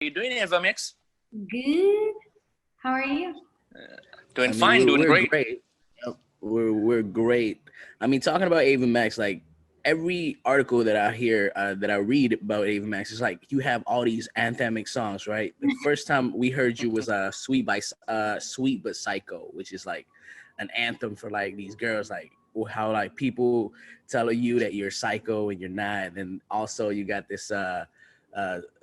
you doing, Eva Mix? Good. How are you? Doing I mean, fine, doing we're great. great. We're great. I mean, talking about Ava Max, like every article that I hear, that I read about Ava Max is like you have all these anthemic songs, right? The first time we heard you was Sweet but Psycho, which is like an anthem for like these girls, like how like people tell you that you're psycho and you're not. And also you got this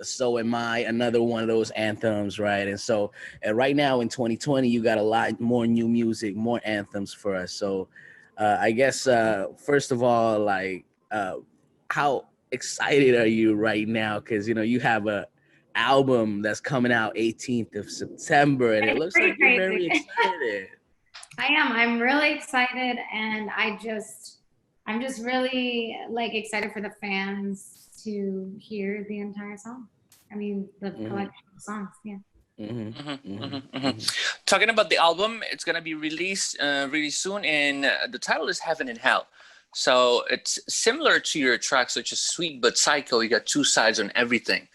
So Am I, another one of those anthems, right? And so right now in 2020, you got a lot more new music, more anthems for us. So I guess first of all, like how excited are you right now? Because you have a album that's coming out 18th of September, and it It's looks pretty like you're crazy. very excited. I am. I'm really excited, and I'm just really like excited for the fans to hear the entire song. I mean, the collection of songs. Yeah. Talking about the album, it's gonna be released really soon, and the title is Heaven and Hell. So it's similar to your tracks, such as Sweet but Psycho. You got two sides on everything.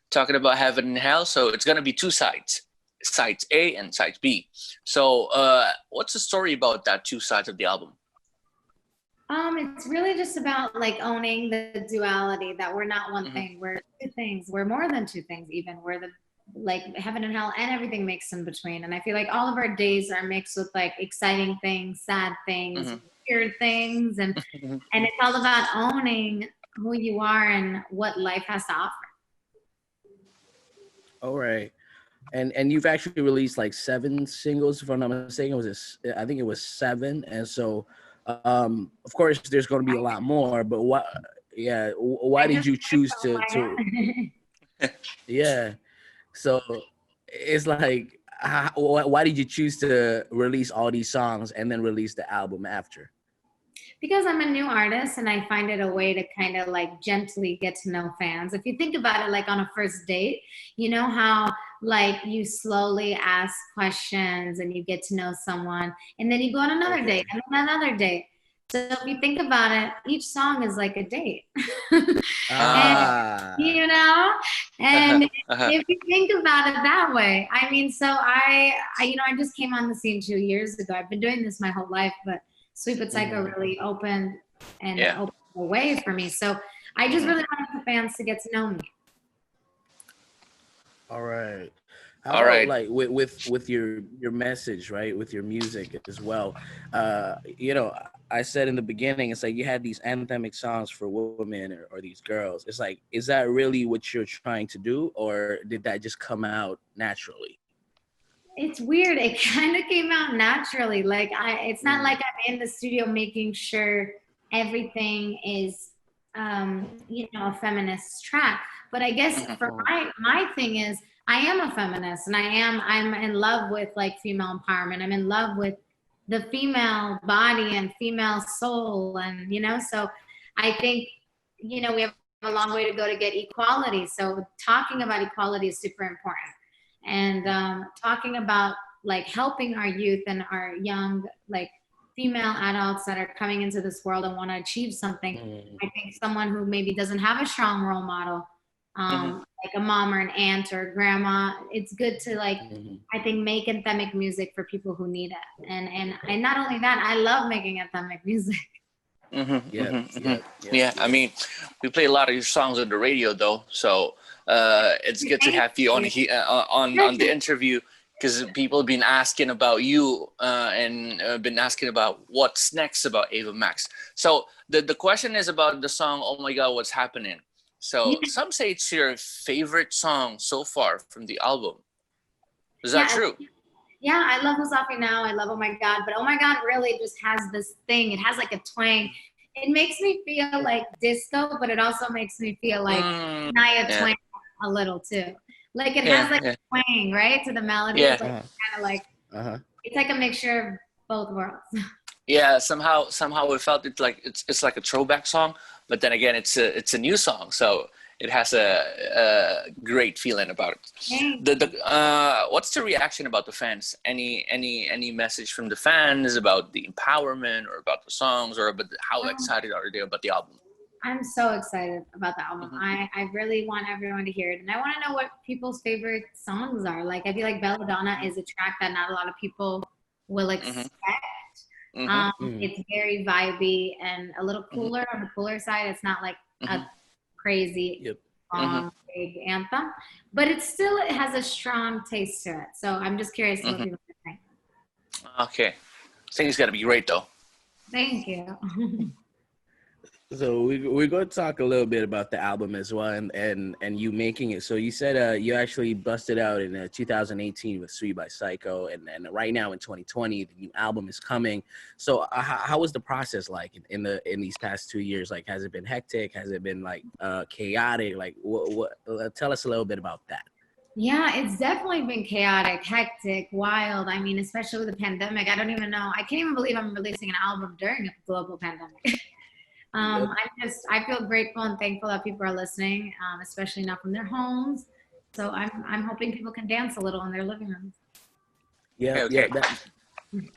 Talking about Heaven and Hell, so it's gonna be two sides, sides A and sides B. So what's the story about that two sides of the album? It's really just about like owning the duality that we're not one thing, we're two things, we're more than two things even. We're the like heaven and hell and everything mixed in between. And I feel like all of our days are mixed with like exciting things, sad things, weird things, and it's all about owning who you are and what life has to offer. All right. And you've actually released like 7 singles, if I'm not mistaken. I think it was 7. And so of course there's going to be a lot more, but why did you choose to yeah. So it's like why did you choose to release all these songs and then release the album after? Because I'm a new artist and I find it a way to kind of like gently get to know fans. If you think about it, like on a first date, you know how like you slowly ask questions and you get to know someone, and then you go on another date and another date. So if you think about it, each song is like a date. And, and if you think about it that way, I mean, so I just came on the scene 2 years ago. I've been doing this my whole life, but Sweet but Psycho really opened the way for me. So I just really wanted the fans to get to know me. All right. How about like with your message, right? With your music as well. I said in the beginning, it's like you had these anthemic songs for women or these girls. It's like, is that really what you're trying to do, or did that just come out naturally? It's weird. It kind of came out naturally. Like it's not like I'm in the studio making sure everything is, a feminist track. But I guess for my thing is, I am a feminist, and I'm in love with like female empowerment. I'm in love with the female body and female soul, and so I think we have a long way to go to get equality. So talking about equality is super important. And talking about like helping our youth and our young like female adults that are coming into this world and want to achieve something. I think someone who maybe doesn't have a strong role model, like a mom or an aunt or grandma, it's good to like I think make anthemic music for people who need it. And not only that, I love making anthemic music. Yeah, I mean, we play a lot of your songs on the radio though, so it's good to have you on the interview, because people have been asking about you and been asking about what's next about Ava Max. So the question is about the song "Oh My God, What's Happening." So some say it's your favorite song so far from the album. Is that true? Yeah, I love Musafi now. I love Oh My God, but Oh My God really just has this thing. It has like a twang. It makes me feel like disco, but it also makes me feel like Naya twang a little too. Like it has like a twang, right, to the melody. It's like kind of like it's like a mixture of both worlds. Yeah, somehow we felt it like it's like a throwback song, but then again, it's a new song, so it has a great feeling about it. What's the reaction about the fans? Any message from the fans about the empowerment or about the songs or about how excited are they about the album? I'm so excited about the album. Mm-hmm. I really want everyone to hear it. And I want to know what people's favorite songs are. Like, I feel like Belladonna is a track that not a lot of people will Mm-hmm. expect. Mm-hmm. It's very vibey and a little Mm-hmm. cooler on the cooler side. It's not like Mm-hmm. a crazy Yep. long, big anthem, but it has a strong taste to it. So I'm just curious what Mm-hmm. people think. Okay. I think it's gonna be great though. Thank you. So we're going to talk a little bit about the album as well, and you making it. So you said you actually busted out in 2018 with Sweet by Psycho, and right now in 2020 the new album is coming. So how was the process like in these past 2 years? Like, has it been hectic? Has it been like chaotic? Like, what tell us a little bit about that. Yeah, it's definitely been chaotic, hectic, wild. I mean, especially with the pandemic. I don't even know. I can't even believe I'm releasing an album during a global pandemic. Yep. I feel grateful and thankful that people are listening, especially not from their homes. So I'm hoping people can dance a little in their living rooms. Yeah, Okay.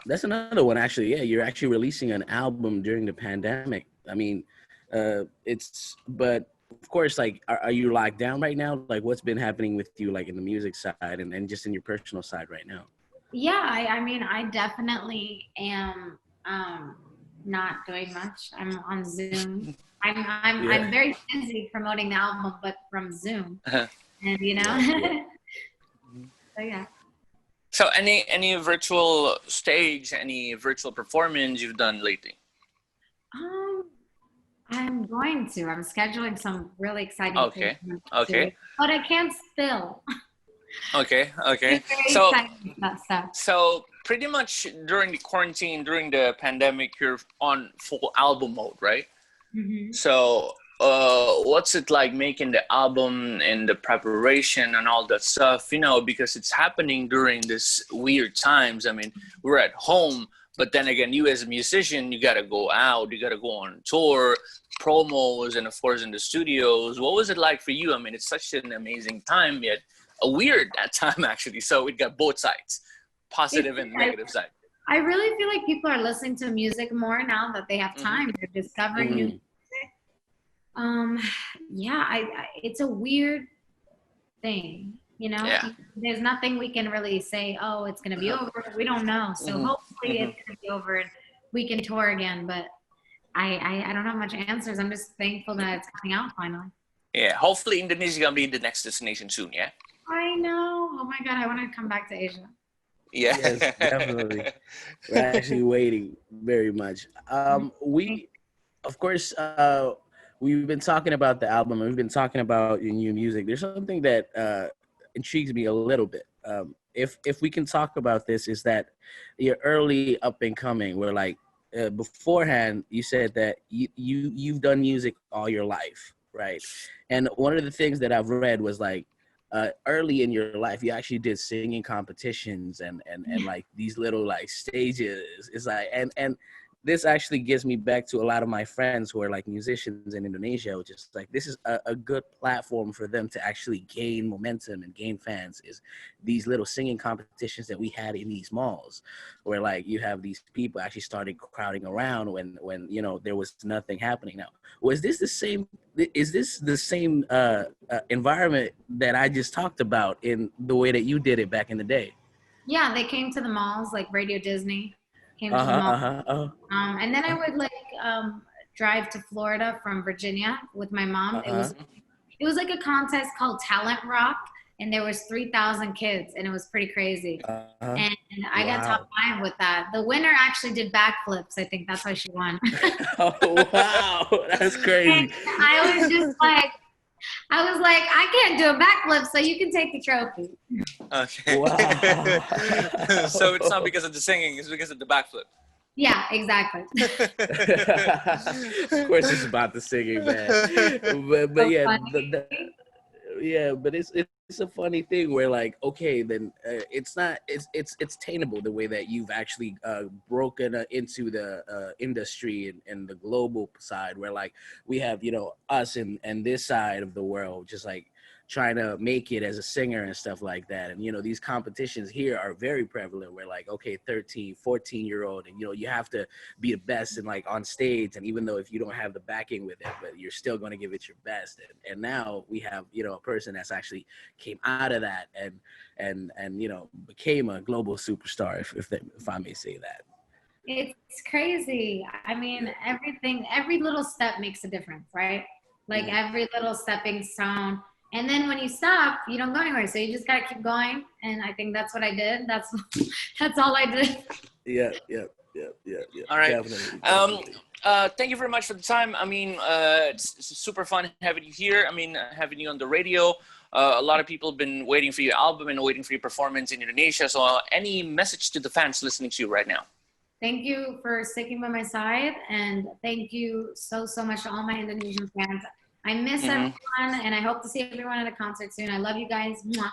that's another one actually. Yeah, you're actually releasing an album during the pandemic. I mean, but of course, like, are you locked down right now? Like, what's been happening with you, like in the music side and just in your personal side right now? Yeah, I mean, I definitely am not doing much. I'm on Zoom. I'm Yeah, very busy promoting the album, but from Zoom, Uh-huh. and yeah. so yeah. So any virtual stage, any virtual performance you've done lately? Um, I'm going to. I'm scheduling some really exciting things Okay. to do, Okay. but I can't spill. Okay. It's Okay. very So exciting about stuff. so pretty much during the quarantine, during the pandemic, you're on full album mode, right? Hmm. So what's it like making the album and the preparation and all that stuff? Because it's happening during this weird times. I mean, we're at home, but then again, you as a musician, you gotta go out, you gotta go on tour, promos, and of course in the studios. What was it like for you? I mean, it's such an amazing time, yet a weird at time actually. So it got both sides, positive and I, negative side. I really feel like people are listening to music more now that they have Mm-hmm. time. They're discovering new. Mm, Um, yeah, it's a weird thing, you know. Yeah. There's nothing we can really say. Oh, it's gonna be over. We don't know. So Mm-hmm. hopefully Mm-hmm. it's gonna be over and we can tour again. But I don't have much answers. I'm just thankful that it's coming out finally. Yeah. Hopefully Indonesia gonna be the next destination soon. Yeah. I know. Oh my God, I want to come back to Asia. Yeah. yes, definitely. We're actually waiting very much. We, of course, we've been talking about the album and we've been talking about your new music. There's something that intrigues me a little bit. If we can talk about this, is that you're early up and coming. Where like beforehand, you said that you've done music all your life, right? And one of the things that I've read was like early in your life, you actually did singing competitions and like these little like stages. It's like and this actually gets me back to a lot of my friends who are like musicians in Indonesia, which is like this is a good platform for them to actually gain momentum and gain fans. Is these little singing competitions that we had in these malls, where like you have these people actually started crowding around when there was nothing happening. Now, was this the same? Is this the same environment that I just talked about in the way that you did it back in the day? Yeah, they came to the malls, like Radio Disney came to Uh the huh. mall. Uh huh. And then I would like drive to Florida from Virginia with my mom. Uh huh. It was like a contest called Talent Rock, and there was 3,000 kids, and it was pretty crazy. Uh huh. And I got top Wow. 5 with that. The winner actually did backflips. I think that's why she won. Oh wow, that's And crazy. I was just like, I can't do a backflip, so you can take the trophy. Okay. Wow. So it's not because of the singing; it's because of the backflip. Yeah, exactly. Of course, it's about the singing, man. But So yeah, funny. yeah, but it's a funny thing where like okay, then it's not it's attainable the way that you've actually broken into the industry and the global side where like we have us and this side of the world just like trying to make it as a singer and stuff like that. And, you know, these competitions here are very prevalent where like, okay, 13, 14-year-old, and, you know, you have to be the best and like on stage. And even though if you don't have the backing with it, but you're still going to give it your best. And now we have, you know, a person that's actually came out of that and, you know, became a global superstar, if I may say that. It's crazy. I mean, every little step makes a difference, right? Like every little stepping stone. And then when you stop, you don't go anywhere. So you just got to keep going. And I think that's what I did. That's all I did. Yeah. All right. Definitely. Thank you very much for the time. I mean, it's super fun having you here. I mean, having you on the radio. A lot of people have been waiting for your album and waiting for your performance in Indonesia. So any message to the fans listening to you right now? Thank you for sticking by my side, and thank you so much to all my Indonesian fans. I miss everyone, and I hope to see everyone at a concert soon. I love you guys. Mwah.